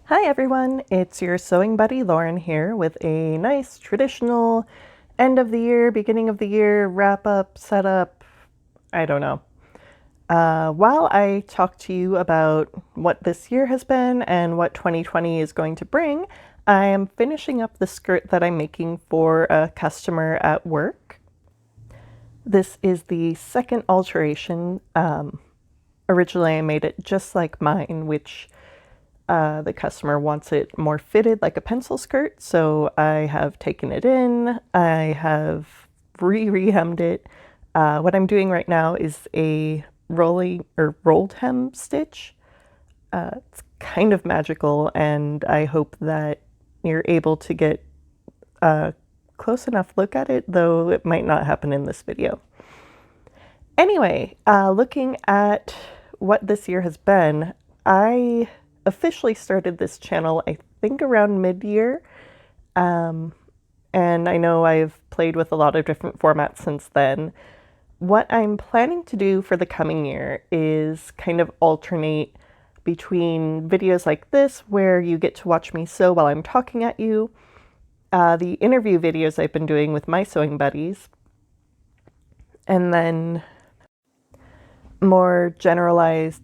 Hi everyone, it's your sewing buddy Lauren here with a nice traditional end of the year, beginning of the year wrap up, setup. I don't know. While I talk to you about what this year has been and what 2020 is going to bring, I am finishing up the skirt that I'm making for a customer at work. This is the second alteration. Originally, I made it just like mine, which the customer wants it more fitted like a pencil skirt, so I have taken it in. I have re-hemmed it. What I'm doing right now is a rolling or rolled hem stitch. It's kind of magical, and I hope that you're able to get a close enough look at it, though it might not happen in this video. Anyway, looking at what this year has been, I officially started this channel, I think, around mid-year. And I know I've played with a lot of different formats since then. What I'm planning to do for the coming year is kind of alternate between videos like this, where you get to watch me sew while I'm talking at you, the interview videos I've been doing with my sewing buddies, and then more generalized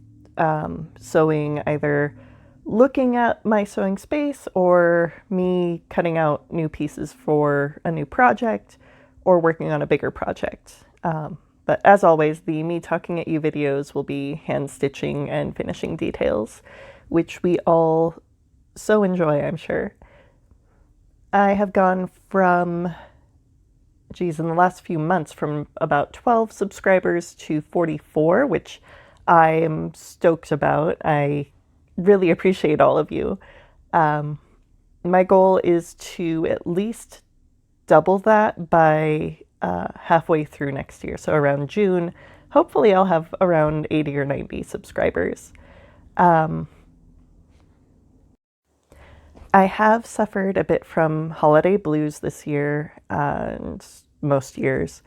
sewing, either looking at my sewing space or me cutting out new pieces for a new project or working on a bigger project. But as always, the me talking at you videos will be hand stitching and finishing details, which we all so enjoy, I'm sure. I have gone from, in the last few months, from about 12 subscribers to 44, which I am stoked about. I really appreciate all of you. My goal is to at least double that by halfway through next year. So around June, hopefully I'll have around 80 or 90 subscribers. I have suffered a bit from holiday blues this year, and most years,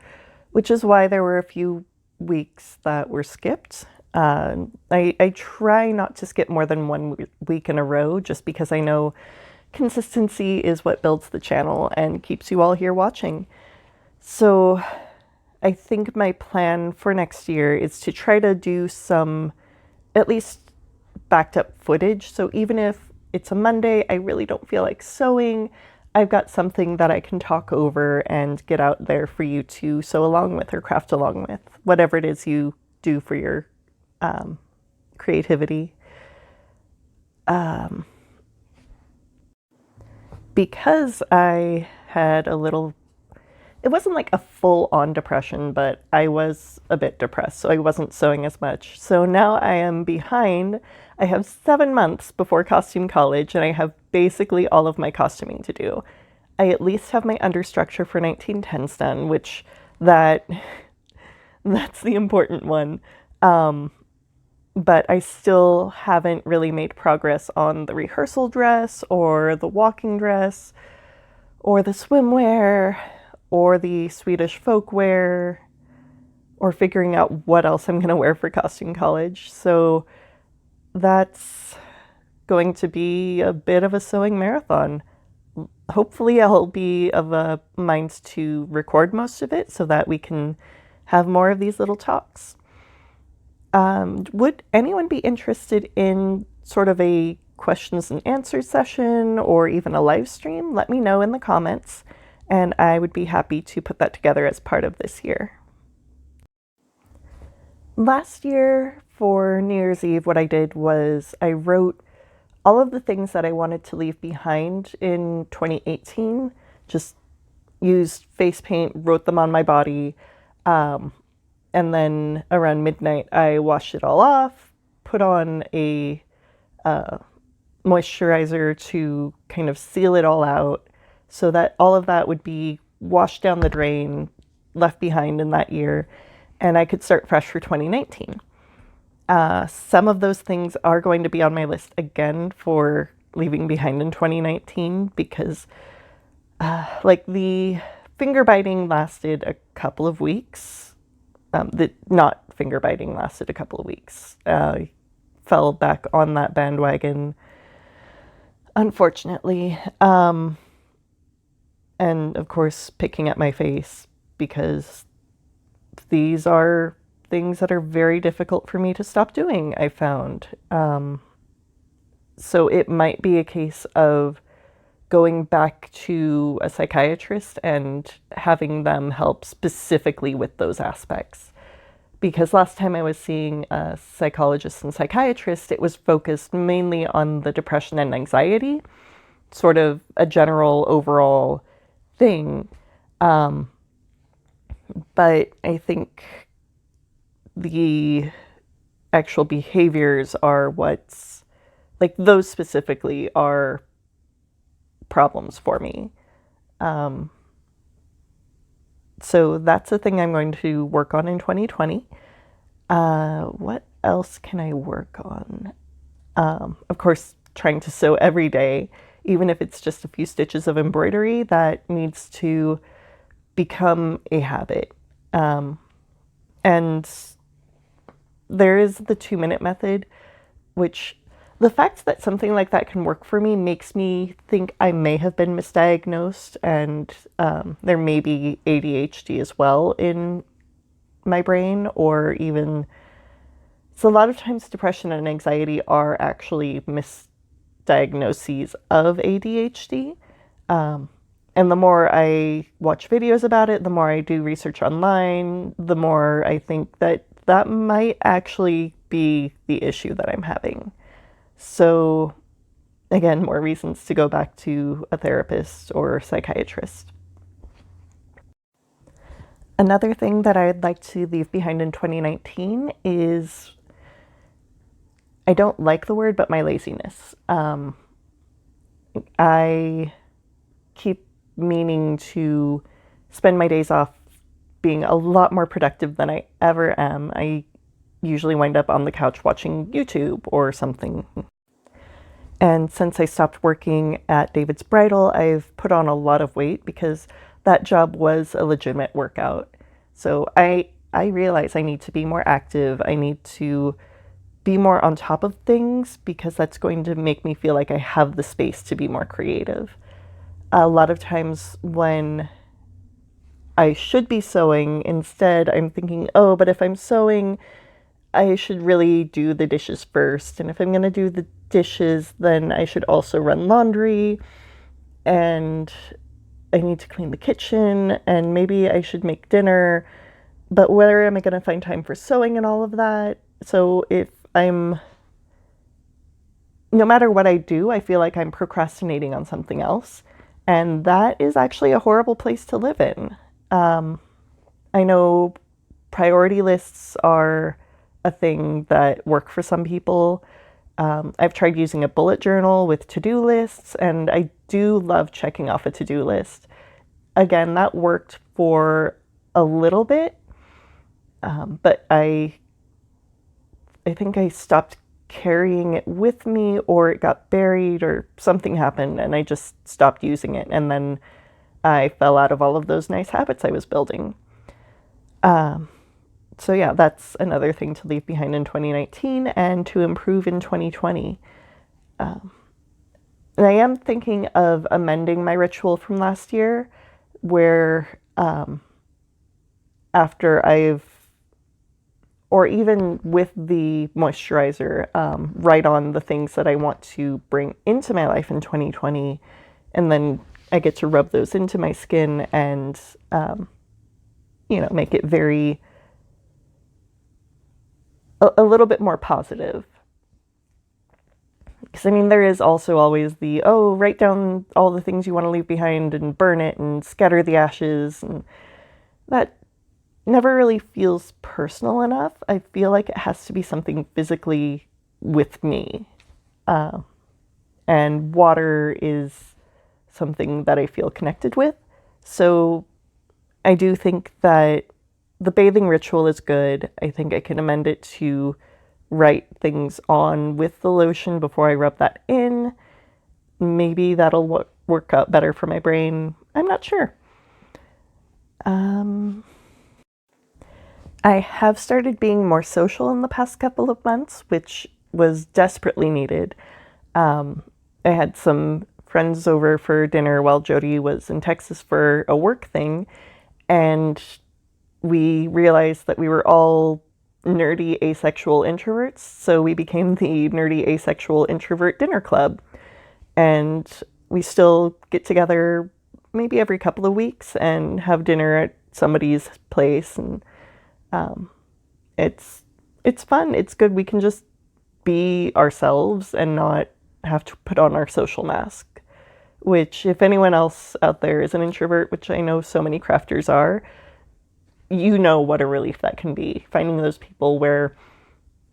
which is why there were a few weeks that were skipped. I try not to skip more than one week in a row, just because I know consistency is what builds the channel and keeps you all here watching. So I think my plan for next year is to try to do some at least backed up footage. So even if it's a Monday, I really don't feel like sewing, I've got something that I can talk over and get out there for you to sew along with or craft along with, whatever it is you do for your creativity. Because I had a little, it wasn't like a full-on depression, but I was a bit depressed, so I wasn't sewing as much. So now I am behind. I have 7 months before costume college, and I have basically all of my costuming to do. I at least have my understructure for 1910s done, which that's the important one. But I still haven't really made progress on the rehearsal dress or the walking dress or the swimwear or the Swedish folkwear, or figuring out what else I'm going to wear for costume college. So that's going to be a bit of a sewing marathon. Hopefully I'll be of a mind to record most of it so that we can have more of these little talks. Would anyone be interested in sort of a questions and answers session or even a live stream? Let me know in the comments, and I would be happy to put that together as part of this year. Last year for New Year's Eve, what I did was I wrote all of the things that I wanted to leave behind in 2018, just used face paint, wrote them on my body, and then around midnight, I washed it all off, put on a moisturizer to kind of seal it all out so that all of that would be washed down the drain, left behind in that year, and I could start fresh for 2019. Some of those things are going to be on my list again for leaving behind in 2019 because like the finger biting lasted a couple of weeks. The not finger biting lasted a couple of weeks. I fell back on that bandwagon unfortunately. And of course, picking at my face because these are things that are very difficult for me to stop doing, I found. So it might be a case of going back to a psychiatrist and having them help specifically with those aspects. Because last time I was seeing a psychologist and psychiatrist, it was focused mainly on the depression and anxiety, sort of a general overall thing. But I think the actual behaviors are what's like those specifically are problems for me. So that's a thing I'm going to work on in 2020. What else can I work on? Of course, trying to sew every day, even if it's just a few stitches of embroidery, that needs to become a habit. And there is the 2-minute method, which the fact that something like that can work for me makes me think I may have been misdiagnosed and there may be ADHD as well in my brain, or even so a lot of times depression and anxiety are actually misdiagnoses of ADHD. And the more I watch videos about it, the more I do research online, the more I think that that might actually be the issue that I'm having. So, again, more reasons to go back to a therapist or psychiatrist. Another thing that I'd like to leave behind in 2019 is I don't like the word, but my laziness. I keep meaning to spend my days off being a lot more productive than I ever am. I usually wind up on the couch watching YouTube or something. And since I stopped working at David's Bridal, I've put on a lot of weight because that job was a legitimate workout. So I realize I need to be more active. I need to be more on top of things because that's going to make me feel like I have the space to be more creative. A lot of times when I should be sewing, instead I'm thinking, oh, but if I'm sewing, I should really do the dishes first. And if I'm going to do the dishes, then I should also run laundry. And I need to clean the kitchen. And maybe I should make dinner. But where am I going to find time for sewing and all of that? So if I'm, no matter what I do, I feel like I'm procrastinating on something else. And that is actually a horrible place to live in. I know priority lists are a thing that work for some people. I've tried using a bullet journal with to-do lists, and I do love checking off a to-do list. Again, that worked for a little bit, but I think I stopped carrying it with me, or it got buried, or something happened, and I just stopped using it. And then I fell out of all of those nice habits I was building. So yeah, that's another thing to leave behind in 2019 and to improve in 2020. And I am thinking of amending my ritual from last year where after or even with the moisturizer, write on the things that I want to bring into my life in 2020, and then I get to rub those into my skin and, make it a little bit more positive. Because, I mean, there is also always write down all the things you want to leave behind and burn it and scatter the ashes. And that never really feels personal enough. I feel like it has to be something physically with me. And water is something that I feel connected with. So I do think that the bathing ritual is good. I think I can amend it to write things on with the lotion before I rub that in. Maybe that'll work out better for my brain. I'm not sure. I have started being more social in the past couple of months, which was desperately needed. I had some friends over for dinner while Jody was in Texas for a work thing, and we realized that we were all nerdy asexual introverts, so we became the nerdy asexual introvert dinner club. And we still get together maybe every couple of weeks and have dinner at somebody's place, and it's fun. It's good. We can just be ourselves and not have to put on our social mask. Which, if anyone else out there is an introvert, which I know so many crafters are, you know what a relief that can be. Finding those people where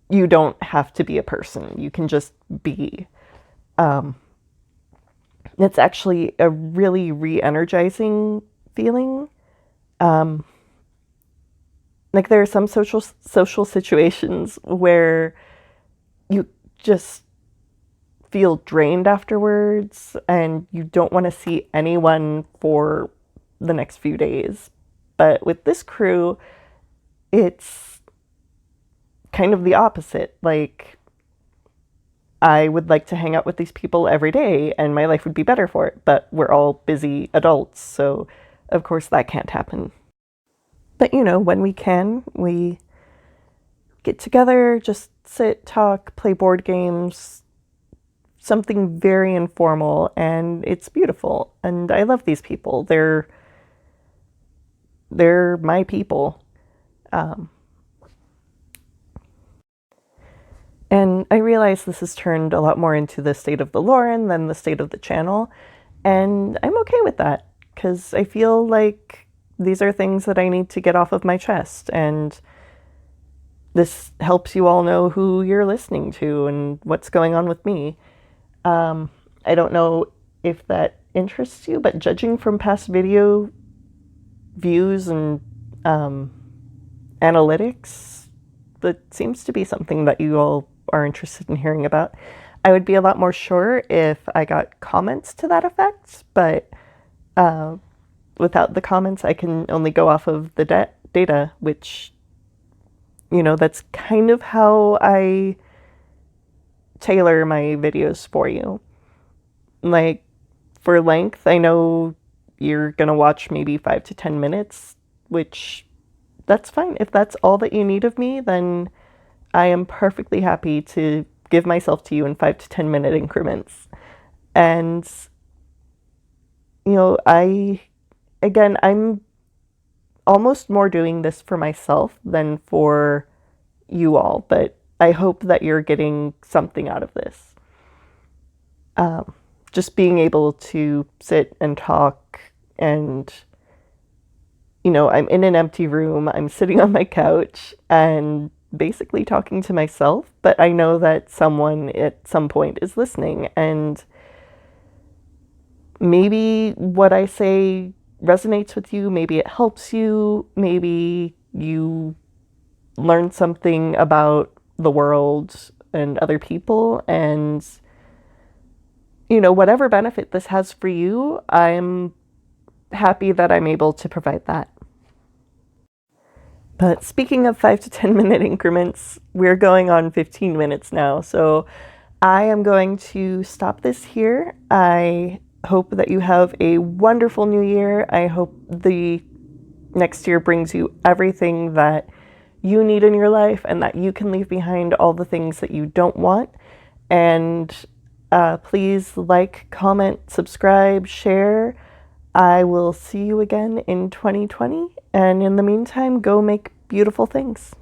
you don't have to be a person, you can just be. It's actually a really re-energizing feeling. Like there are some social situations where you just feel drained afterwards and you don't want to see anyone for the next few days. But with this crew, it's kind of the opposite. Like, I would like to hang out with these people every day and my life would be better for it, but we're all busy adults, so of course that can't happen. But you know, when we can, we get together, just sit, talk, play board games, something very informal, and it's beautiful. And I love these people. They're my people. And I realize this has turned a lot more into the state of the Lauren than the state of the channel. And I'm okay with that, because I feel like these are things that I need to get off of my chest. And this helps you all know who you're listening to and what's going on with me. I don't know if that interests you, but judging from past video views and analytics, that seems to be something that you all are interested in hearing about. I would be a lot more sure if I got comments to that effect, but without the comments, I can only go off of the data, which, you know, that's kind of how I tailor my videos for you. Like, for length, I know you're gonna watch maybe 5 to 10 minutes, which that's fine. If that's all that you need of me, then I am perfectly happy to give myself to you in 5 to 10 minute increments. And, you know, I'm almost more doing this for myself than for you all, but I hope that you're getting something out of this. Just being able to sit and talk and, you know, I'm in an empty room, I'm sitting on my couch and basically talking to myself, but I know that someone at some point is listening, and maybe what I say resonates with you, maybe it helps you, maybe you learn something about the world and other people, and, you know, whatever benefit this has for you, I'm happy that I'm able to provide that. But speaking of 5 to 10 minute increments, we're going on 15 minutes now, so I am going to stop this here. I hope that you have a wonderful new year. I hope the next year brings you everything that you need in your life and that you can leave behind all the things that you don't want. And please like, comment, subscribe, share. I will see you again in 2020. And in the meantime, go make beautiful things.